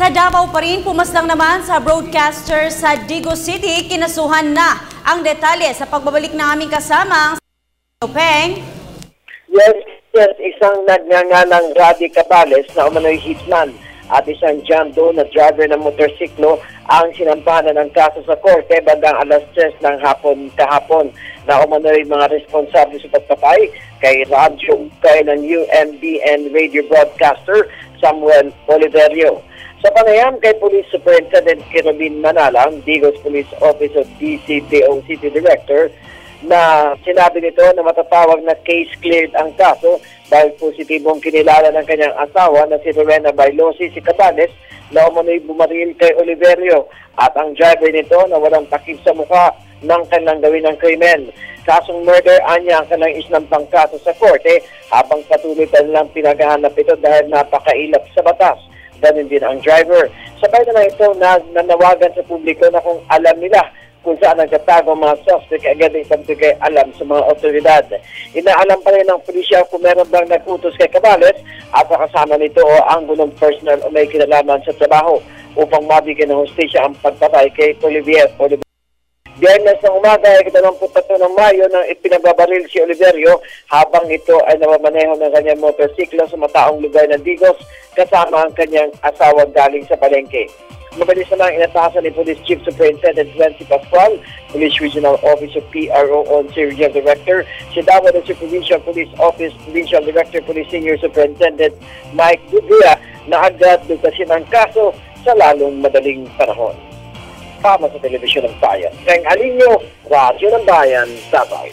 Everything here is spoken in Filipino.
Sa Davao pa rin, pumaslang naman sa broadcaster sa Digos City, kinasuhan na ang detalye sa pagbabalik ng aming kasamang Peng. Yes, isang nagngangalang Radi Cabales na umano'y hitman at isang John Doe na driver ng motorsiklo ang sinampahan ng kaso sa korte bandang alas 3 ng hapon kahapon na umano'y mga responsable sa pagpatay kay radyo ukay ng UMBN radio broadcaster Samuel Oliverio. Sa panayam kay Police Superintendent Kirobin Manalang, Digos Police Office of DCPO City Director, na sinabi nito na matatawag na case cleared ang kaso dahil positibong kinilala ng kanyang asawa na si Rowena Bailosi si Cabales na umano'y bumaril kay Oliverio at ang driver nito na walang takip sa mukha ng kanilang gawin ng krimen. Kasong murder anya ang kanilang isnampang kaso sa korte habang patuloy pa nilang pinaghahanap ito dahil napakailap sa batas. Ganun din ang driver. Sabay naman ito na nanawagan sa publiko na kung alam nila kung saan nagtatago mga suspect, agad ay pagtugay alam sa mga otoridad. Inaalam pa rin ng pulisya kung meron bang nag-utos kay Cabales at kasama nito o ang gulong personal o may kinalaman sa trabaho upang mabigyan ng hustisya ang pagpatay kay Olivier. Biyernes ng umaga ay 23 ng Mayo nang ipinababaril si Oliverio habang ito ay namamaneho ng kanyang motorsiklo sa mataong lugar ng Digos kasama ang kanyang asawa galing sa palengke. Mabilis naman inatasan ni Police Chief Superintendent Wency Pascual, Police Regional Office of PRO on Regional Director, si Davao City Provincial Police Office Provincial Director Police Senior Superintendent Mike Gudria na agad lutasin ang kaso sa lalong madaling panahon. Para sa Telebisyon ng Bayan, Peng Alinyo, Radyo ng Bayan, Davao.